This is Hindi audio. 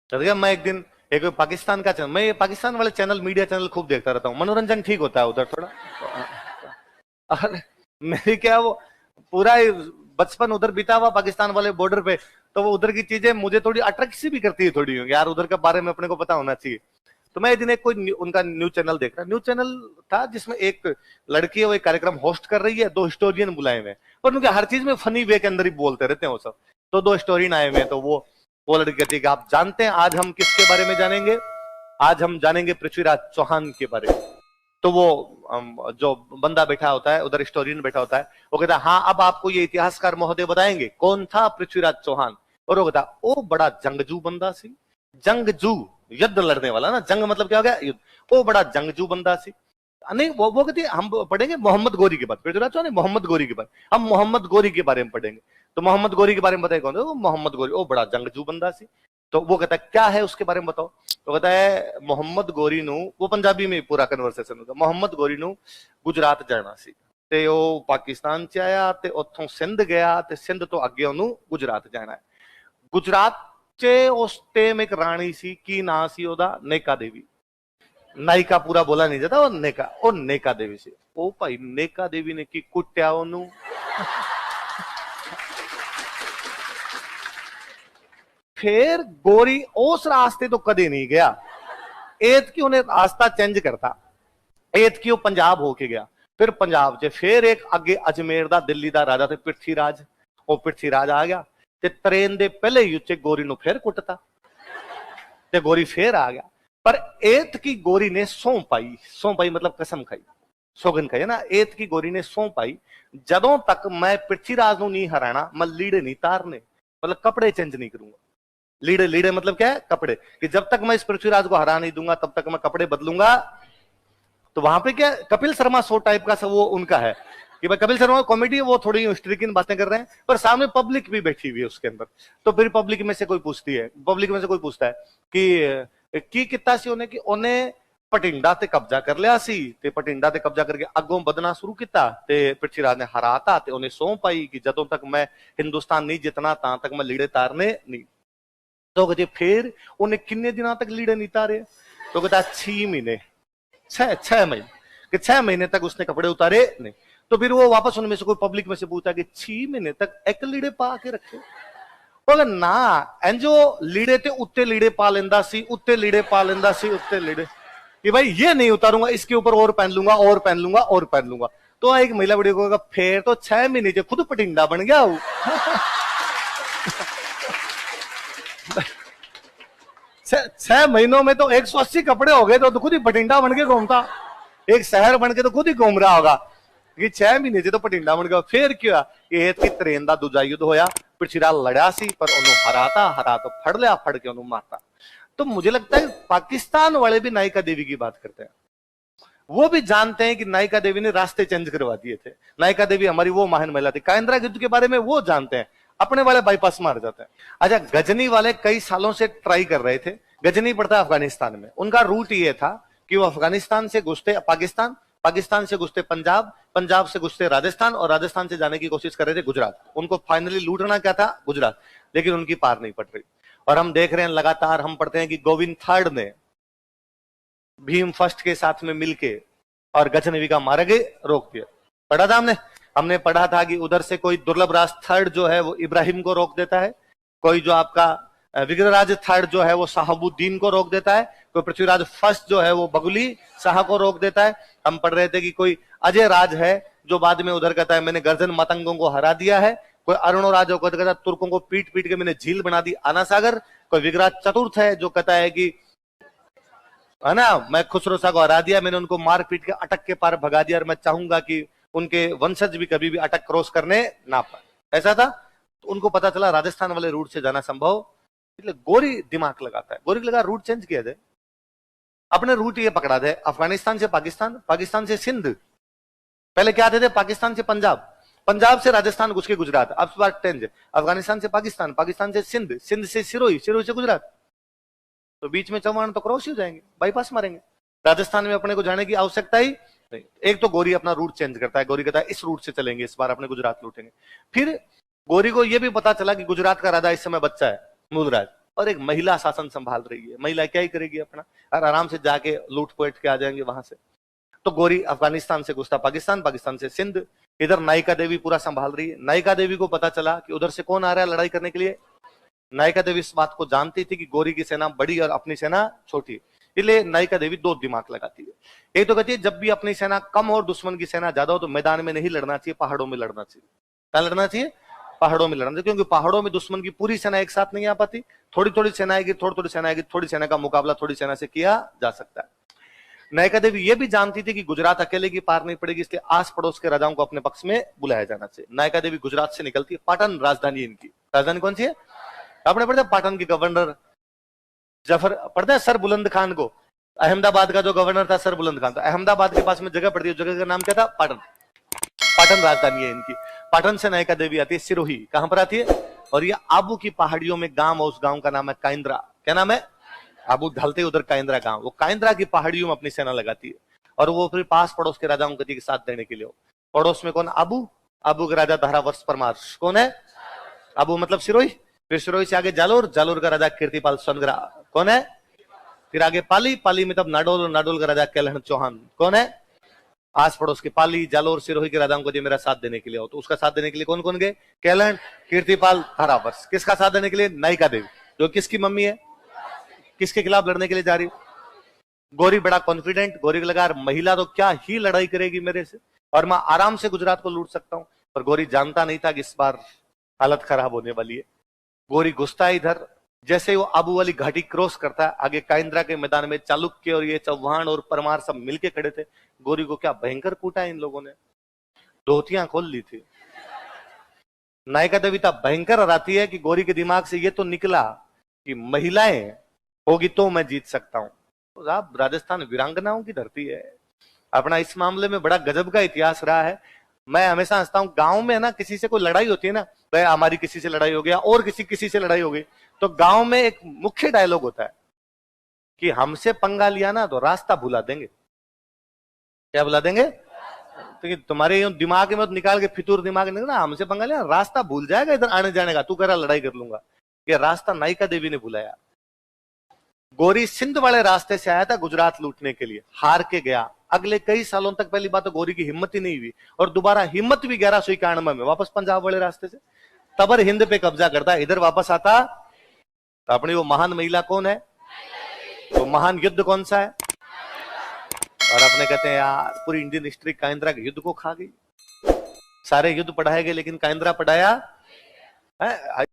चल गया। मैं एक दिन एक पाकिस्तान का चैनल, मैं ये पाकिस्तान वाले चैनल, मीडिया चैनल खूब देखता रहता हूँ, मनोरंजन ठीक होता है उधर थोड़ा। अरे मेरी क्या वो पूरा ही बचपन उधर बीता हुआ पाकिस्तान वाले बॉर्डर पे, तो वो उधर की चीजें मुझे थोड़ी अट्रैक्ट सी भी करती है थोड़ी, यार उधर के बारे में अपने को पता होना चाहिए। तो मैं एक दिन एक कोई उनका न्यूज चैनल देख रहा, न्यूज चैनल था जिसमें एक लड़की है, वो एक कार्यक्रम होस्ट कर रही है, दो हिस्टोरियन बुलाए हुए हैं, और उनके हर चीज में फनी वे के अंदर ही बोलते रहते हैं वो सब। तो दो हिस्टोरियन आए हुए हैं, तो वो लड़की कहती है कि आप जानते हैं आज हम किसके बारे में जानेंगे? आज हम जानेंगे पृथ्वीराज चौहान के बारे में। तो वो जो बंदा बैठा होता है उधर, हिस्टोरियन बैठा होता है, वो कहता है हाँ अब आपको ये इतिहासकार महोदय बताएंगे कौन था पृथ्वीराज चौहान। और वो कहता ओ बड़ा जंगजू बंदा सी। जंगजू युद्ध लड़ने वाला ना, जंग मतलब क्या हो गया युद्ध। ओ बड़ा जंगजू बंदा सी। नहीं वो कहती है हम पढ़ेंगे मोहम्मद गोरी के बाद, पृथ्वीराज चौहान मोहम्मद गोरी के बाद, हम मोहम्मद गोरी के बारे में पढ़ेंगे। तो मोहम्मद गोरी के बारे में बताए कौन? मोहम्मद गोरी, ओ बड़ा जंगजू बंदा सी। तो वो कहता है क्या है उसके बारे में बताओ। तो कहता है मोहम्मद गोरी नु, वो पंजाबी में पूरा कन्वर्सेशन होता, मोहम्मद गोरी नु गुजरात जाना सी, ते ओ पाकिस्तान च आया, ते उथों सिंध गया, ते सिंध तो अगे ओनू गुजरात जाना है। गुजरात च उस टाइम एक राणी सी, की ना सी ओदा? नेका देवी। नायिका पूरा बोला नहीं जाता, वो नेका देवी सी। ओ भाई नेका देवी ने की कुट्या ओनू। फिर गोरी उस रास्ते तो कदे नहीं गया, एत की उन्हें रास्ता चेंज करता, एत की वो पंजाब होके गया। फिर पंजाब से फिर एक अगे अजमेर दा दिल्ली दा राजा थे पृथ्वीराज, वो पृथ्वीराज आ गया, ते ट्रेन दे पहले युचे गोरी नु फिर कुटता, ते गोरी फिर आ गया। पर एत की गोरी ने सौं पाई मतलब कसम खाई, सौगन खाई है ना। एत की गोरी ने सौं पाई, जदों तक मैं पृथ्वीराज नु नहीं हराना, मैं लीड़े नहीं तारने, मतलब कपड़े चेंज नहीं करूंगा। लीड़े लीड़े मतलब क्या है? कपड़े, कि जब तक मैं इस पृथ्वीराज को हरा नहीं दूंगा तब तक मैं कपड़े बदलूंगा। तो वहां पे क्या कपिल शर्मा शो टाइप का सब वो उनका है कि भाई कपिल शर्मा कॉमेडी, वो थोड़ी हिस्ट्रिकल बातें कर रहे हैं, पर सामने पब्लिक भी बैठी हुई है उसके अंदर। तो फिर पब्लिक में से कोई पूछती है, पब्लिक में से कोई पूछता है कि कितना सी उन्हें, कि उन्हें पटिंडा ते कब्जा कर लिया सी, ते पटिंडा ते कब्जा करके अगों बदना शुरू किया, ते पृथ्वीराज ने हराता, ते उन्हें सौं पाई कि जदों तक मैं हिंदुस्तान नहीं जितना ता तक मैं लीड़े तारने नहीं। तो कहते फिर उन्हें किन्ने दिनों तक लीड़े नहीं तारे? तो कहता 6 महीने, 6 महीने, कि 6 महीने तक उसने कपड़े उतारे नहीं। तो फिर वो वापस उनमें से कोई पब्लिक में से पूछा कि 6 महीने तक एक लीड़े पा के रखे? बोले ना, एंजो लीड़े थे उत्ते लीड़े पा लेंदा सी, उत्ते लीड़े पा लेंदा सी, उत्ते लीड़े, कि भाई ये नहीं उतारूंगा, इसके ऊपर और पहन लूंगा और पहन लूंगा और पहन लूंगा। तो एक महिला बड़ी को फिर तो 6 महीने से खुद पटिंडा बन गया हूं। 6 महीनों में तो 180 कपड़े हो गए, तो खुद ही पटिंडा बन के घूमता, एक शहर बन के तो खुद ही घूम रहा होगा कि 6 महीने से तो पटिंडा बन गया। फिर क्या ये की ट्रेन का दूजा युद्ध होया, पृथ्वीराज लड़ा सी, पर उन्होंने हरा तो फड़ लिया, फड़ के उन्होंने मारता। तो मुझे लगता है पाकिस्तान वाले भी नायिका देवी की बात करते हैं, वो भी जानते हैं कि नायिका देवी ने रास्ते चेंज करवा दिए थे। नायिका देवी हमारी वो महान महिला थी, काइंद्रा युद्ध के बारे में वो जानते हैं, अपने वाले बाईपास मार जाते हैं। अच्छा, गजनी वाले कई सालों से ट्राई कर रहे थे, गजनी पड़ता है अफगानिस्तान में, उनका रूट ये था कि वो अफगानिस्तान से घुसते पाकिस्तान, पाकिस्तान से घुसते पंजाब, पंजाब से घुसते राजस्थान, और राजस्थान से जाने की कोशिश कर रहे थे गुजरात। उनको फाइनली लूटना क्या था? गुजरात, लेकिन उनकी पार नहीं पड़ रही। और हम देख रहे हैं लगातार, हम पढ़ते हैं कि गोविंद थर्ड ने भीम फर्स्ट के साथ में मिलके और गजनवी का मार्ग रोक दिया। पढ़ा था हमने पढ़ा था कि उधर से कोई दुर्लभ राज थर्ड जो है वो इब्राहिम को रोक देता है, कोई जो आपका विग्रहराज थर्ड जो है वो साहबुद्दीन को रोक देता है, कोई पृथ्वीराज फर्स्ट जो है वो बगुली शाह को रोक देता है। हम पढ़ रहे थे कि कोई अजय राज है जो बाद में उधर कहता है मैंने गर्जन मतंगों को हरा दिया है, कोई अरुणो राज जो कहता है तुर्कों को पीट पीट के मैंने झील बना दी आना सागर, कोई विग्रहराज चतुर्थ है जो कहता है कि है ना मैं खुसरो शाह को हरा दिया, मैंने उनको मार पीट के अटक के पार भगा दिया, और मैं चाहूंगा कि उनके वंशज भी कभी भी अटक क्रॉस करने ना पाए। ऐसा था। तो उनको पता चला राजस्थान वाले रूट से जाना संभव, इसलिए गोरी दिमाग लगाता है, गोरी लगा रूट चेंज किया जाए, अपने रूट ये पकड़ा दे, अफगानिस्तान से पाकिस्तान, पाकिस्तान से सिंध, पहले क्या आते थे पाकिस्तान से पंजाब, पंजाब से राजस्थान घुस के गुजरात, अब बात चेंज, अफगानिस्तान से पाकिस्तान, पाकिस्तान से सिंध, सिंध से सिरोही, सिरोही से गुजरात, तो बीच में चौहान तो क्रॉस ही हो जाएंगे, बाईपास मारेंगे। राजस्थान में अपने को जाने की आवश्यकता ही नहीं। एक तो गोरी अपना रूट चेंज करता है, गोरी कहता है इस रूट से चलेंगे, इस बार अपने गुजरात लूटेंगे। फिर गोरी को यह भी पता चला कि गुजरात का राजा इस समय बच्चा है मूलराज, और एक महिला शासन संभाल रही है। महिला क्या ही करेगी अपना, और आराम से जाके लूट पोट के आ जाएंगे वहां से। तो गोरी अफगानिस्तान से घुसता पाकिस्तान, पाकिस्तान से सिंध, इधर नायिका देवी पूरा संभाल रही है। नायिका देवी को पता चला कि उधर से कौन आ रहा है लड़ाई करने के लिए। नायिका देवी इस बात को जानती थी कि गोरी की सेना बड़ी और अपनी सेना छोटी, इसलिए नायिका देवी दो दिमाग लगाती है। एक तो कहती है जब भी अपनी सेना कम और दुश्मन की सेना ज्यादा हो तो मैदान में नहीं लड़ना चाहिए, पहाड़ों में लड़ना चाहिए। क्या लड़ना चाहिए? पहाड़ों में लड़ना चाहिए, क्योंकि पहाड़ों में दुश्मन की पूरी सेना एक साथ नहीं आ पाती, थोड़ी थोड़ी सेना आएगी, थोड़ी थोड़ी सेना आएगी, थोड़ी सेना का मुकाबला थोड़ी सेना से किया जा सकता है। नायिका देवी ये भी जानती थी कि गुजरात अकेले की पार नहीं पड़ेगी, इसलिए आस पड़ोस के राजाओं को अपने पक्ष में बुलाया जाना चाहिए। नायिका देवी गुजरात से निकलती है, पाटन राजधानी इनकी। राजधानी कौन सी है? आपने पढ़ते पाटन के गवर्नर जफर, पढ़ते हैं सर बुलंद खान को। अहमदाबाद का जो गवर्नर था सर बुलंद खान, तो अहमदाबाद के पास में जगह पड़ती है, जगह का नाम क्या था? पाटन। पाटन राजधानी है इनकी। पाटन से नायिका देवी आती है सिरोही। कहां पर आती है? और ये आबू की पहाड़ियों में गांव, उस गांव का नाम है काइंद्रा। क्या नाम है? आबू ढलते उधर काइंद्रा गांव, वो काइंद्रा की पहाड़ियों में अपनी सेना लगाती है। और वो फिर पास पड़ोस के राजाओं के साथ देने के लिए। पड़ोस में कौन? आबू। आबू के राजा धारावर्ष परमार कौन है? आबू मतलब सिरोही। फिर सिरोही से आगे जालोर, जालोर का राजा कीर्तिपाल सोनग्रा कौन है? फिर आगे पाली, पाली में तब नाडोल, नाडोल का राजा कैलहन चौहान कौन है? आस पड़ोस के पाली, जालोर, सिरोही के राजाओं को दिए मेरा साथ देने के लिए हो। तो उसका साथ देने के लिए कौन कौन गए? कैलहन, कीर्तिपाल, धारावर्ष। किसका साथ देने के लिए? नायिका देवी, जो किसकी मम्मी है? किसके खिलाफ लड़ने के लिए जा रही? गोरी बड़ा कॉन्फिडेंट, गोरी को लगा महिला तो क्या ही लड़ाई करेगी मेरे से, और मैं आराम से गुजरात को लूट सकता हूं। पर गोरी जानता नहीं था कि इस बार हालत खराब होने वाली है। गोरी घुसता है इधर, जैसे वो आबू वाली घाटी क्रॉस करता है, आगे काइंद्रा के मैदान में चालुक्य और ये चौहान और परमार सब मिलके खड़े थे। गोरी को क्या भयंकर कूटा इन लोगों ने, धोतियां खोल ली थी। नायिका देवी तब भयंकर हराती है कि गोरी के दिमाग से ये तो निकला कि महिलाएं होगी तो मैं जीत सकता हूं। तो आप राजस्थान वीरांगनाओं की धरती है, अपना इस मामले में बड़ा गजब का इतिहास रहा है। मैं हमेशा हंसता हूं, गांव में है ना किसी से कोई लड़ाई होती है ना, भाई हमारी किसी से लड़ाई हो गया और किसी से लड़ाई हो गई, तो गांव में एक मुख्य डायलॉग होता है कि हमसे पंगा लिया ना तो रास्ता भुला देंगे। क्या भुला देंगे? तो तुम्हारे दिमाग में निकाल के फितूर दिमाग निकल ना, हमसे पंगा लिया रास्ता भूल जाएगा इधर आने जाने का, तू कह रहा लड़ाई कर लूंगा। ये रास्ता नायिका देवी ने भुलाया। गोरी सिंध वाले रास्ते से आया था गुजरात लूटने के लिए, हार के गया। अगले कई सालों तक पहली बात तो गोरी की हिम्मत ही नहीं हुई, और दोबारा हिम्मत भी 1191 में वापस पंजाब वाले रास्ते से तबर हिंद पे कब्जा करता, इधर वापस आता। तो अपनी वो महान महिला कौन है? वो महान युद्ध कौन सा है? और अपने कहते हैं यार पूरी इंडियन हिस्ट्री काइंद्रा के युद्ध को खा गई। सारे युद्ध पढ़ाए गए लेकिन काइंद्रा पढ़ाया है।